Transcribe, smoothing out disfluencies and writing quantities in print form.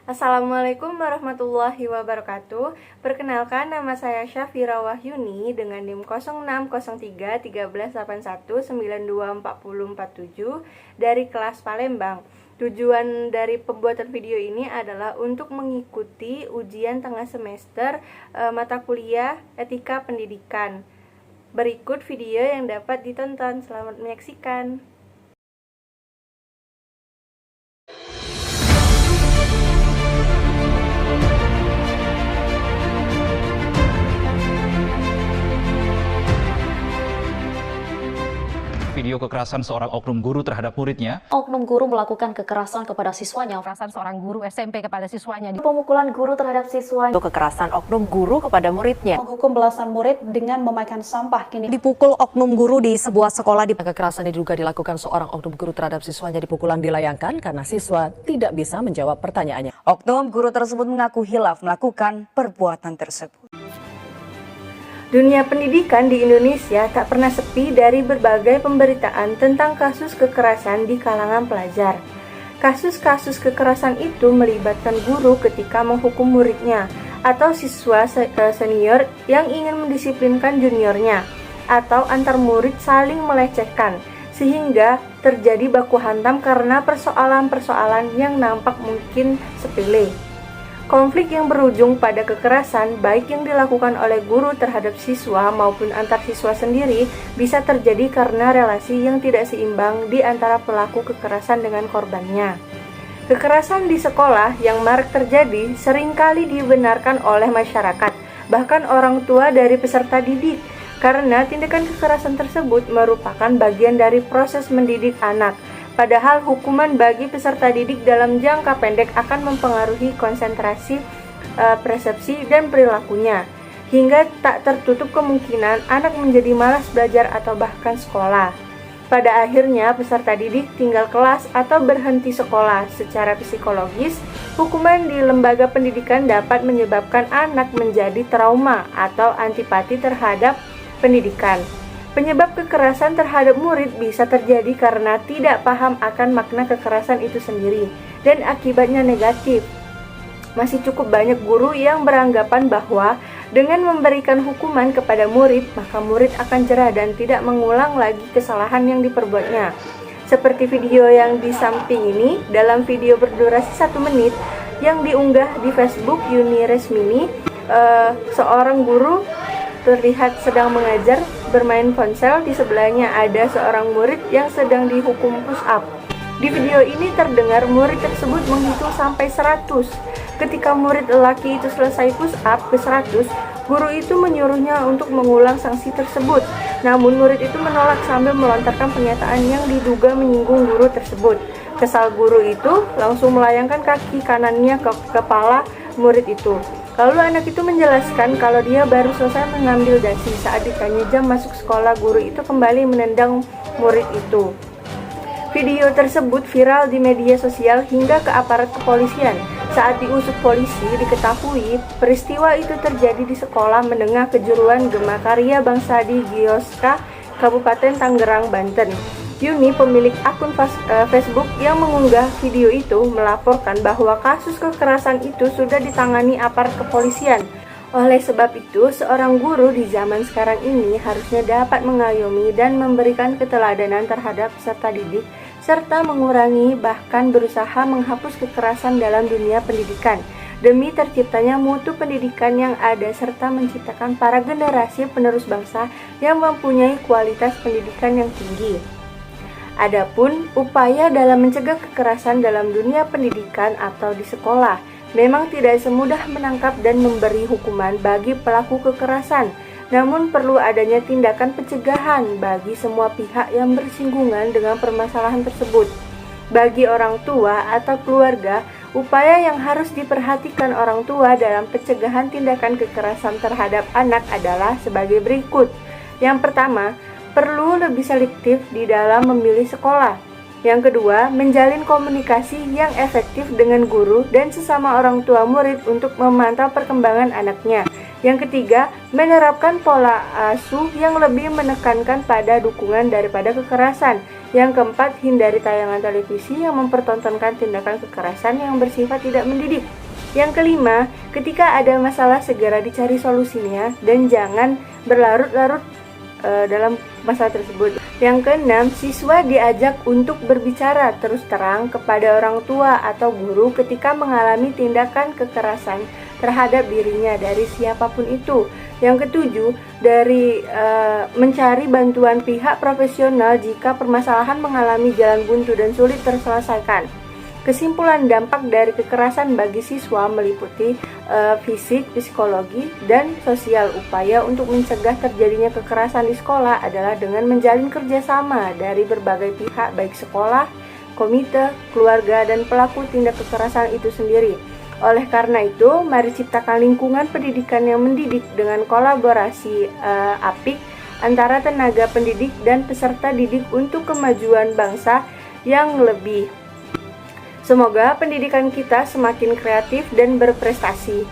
Assalamualaikum warahmatullahi wabarakatuh. Perkenalkan, nama saya Syafira Wahyuni dengan NIM 06031381924047 dari kelas Palembang. Tujuan dari pembuatan video ini adalah untuk mengikuti ujian tengah semester mata kuliah Etika Pendidikan. Berikut video yang dapat ditonton. Selamat menyaksikan. Video kekerasan seorang oknum guru terhadap muridnya. Oknum guru melakukan kekerasan kepada siswanya. Kekerasan seorang guru SMP kepada siswanya. Pemukulan guru terhadap siswa. Kekerasan oknum guru kepada muridnya. Menghukum belasan murid dengan memakan sampah. Kini dipukul oknum guru di sebuah sekolah. Kekerasan diduga dilakukan seorang oknum guru terhadap siswanya. Pukulan dilayangkan karena siswa tidak bisa menjawab pertanyaannya. Oknum guru tersebut mengaku hilaf melakukan perbuatan tersebut. Dunia pendidikan di Indonesia tak pernah sepi dari berbagai pemberitaan tentang kasus kekerasan di kalangan pelajar. Kasus-kasus kekerasan itu melibatkan guru ketika menghukum muridnya, atau siswa senior yang ingin mendisiplinkan juniornya, atau antar murid saling melecehkan, sehingga terjadi baku hantam karena persoalan-persoalan yang nampak mungkin sepele. Konflik yang berujung pada kekerasan, baik yang dilakukan oleh guru terhadap siswa maupun antar siswa sendiri, bisa terjadi karena relasi yang tidak seimbang di antara pelaku kekerasan dengan korbannya. Kekerasan di sekolah yang marak terjadi seringkali dibenarkan oleh masyarakat, bahkan orang tua dari peserta didik, karena tindakan kekerasan tersebut merupakan bagian dari proses mendidik anak. Padahal hukuman bagi peserta didik dalam jangka pendek akan mempengaruhi konsentrasi, persepsi, dan perilakunya, hingga tak tertutup kemungkinan anak menjadi malas belajar atau bahkan sekolah. Pada akhirnya peserta didik tinggal kelas atau berhenti sekolah. Secara psikologis, hukuman di lembaga pendidikan dapat menyebabkan anak menjadi trauma atau antipati terhadap pendidikan. Penyebab kekerasan terhadap murid bisa terjadi karena tidak paham akan makna kekerasan itu sendiri dan akibatnya negatif. Masih cukup banyak guru yang beranggapan bahwa dengan memberikan hukuman kepada murid, maka murid akan jerah dan tidak mengulang lagi kesalahan yang diperbuatnya. Seperti video yang di samping ini, dalam video berdurasi 1 menit yang diunggah di Facebook Yuni Resmini, seorang guru terlihat sedang mengajar bermain ponsel. Di sebelahnya ada seorang murid yang sedang dihukum push up. Di video ini terdengar murid tersebut menghitung sampai 100. Ketika murid lelaki itu selesai push up ke 100, guru itu menyuruhnya untuk mengulang sanksi tersebut. Namun murid itu menolak sambil melontarkan pernyataan yang diduga menyinggung guru tersebut. Kesal guru itu langsung melayangkan kaki kanannya ke kepala murid itu. Lalu anak itu menjelaskan kalau dia baru selesai mengambil dasi. Saat ditanya jam masuk sekolah, guru itu kembali menendang murid itu. Video tersebut viral di media sosial hingga ke aparat kepolisian. Saat diusut polisi, diketahui peristiwa itu terjadi di sekolah menengah kejuruan Gema Karya Bangsa di Gioska, Kabupaten Tangerang, Banten. Yuni, pemilik akun Facebook yang mengunggah video itu, melaporkan bahwa kasus kekerasan itu sudah ditangani aparat kepolisian. Oleh sebab itu, seorang guru di zaman sekarang ini harusnya dapat mengayomi dan memberikan keteladanan terhadap peserta didik, serta mengurangi bahkan berusaha menghapus kekerasan dalam dunia pendidikan, demi terciptanya mutu pendidikan yang ada serta menciptakan para generasi penerus bangsa yang mempunyai kualitas pendidikan yang tinggi. Adapun upaya dalam mencegah kekerasan dalam dunia pendidikan atau di sekolah memang tidak semudah menangkap dan memberi hukuman bagi pelaku kekerasan, namun perlu adanya tindakan pencegahan bagi semua pihak yang bersinggungan dengan permasalahan tersebut. Bagi orang tua atau keluarga, upaya yang harus diperhatikan orang tua dalam pencegahan tindakan kekerasan terhadap anak adalah sebagai berikut. Yang pertama, perlu lebih selektif di dalam memilih sekolah. Yang kedua, menjalin komunikasi yang efektif dengan guru dan sesama orang tua murid untuk memantau perkembangan anaknya. Yang ketiga, menerapkan pola asuh yang lebih menekankan pada dukungan daripada kekerasan. Yang keempat, hindari tayangan televisi yang mempertontonkan tindakan kekerasan yang bersifat tidak mendidik. Yang kelima, ketika ada masalah segera dicari solusinya dan jangan berlarut-larut dalam masalah tersebut. Yang keenam, siswa diajak untuk berbicara terus terang kepada orang tua atau guru ketika mengalami tindakan kekerasan terhadap dirinya dari siapapun itu. Yang ketujuh, dari mencari bantuan pihak profesional jika permasalahan mengalami jalan buntu dan sulit terselesaikan. Kesimpulan dampak dari kekerasan bagi siswa meliputi fisik, psikologi, dan sosial. Upaya untuk mencegah terjadinya kekerasan di sekolah adalah dengan menjalin kerjasama dari berbagai pihak, baik sekolah, komite, keluarga, dan pelaku tindak kekerasan itu sendiri. Oleh karena itu, mari ciptakan lingkungan pendidikan yang mendidik dengan kolaborasi apik antara tenaga pendidik dan peserta didik untuk kemajuan bangsa yang lebih. Semoga pendidikan kita semakin kreatif dan berprestasi.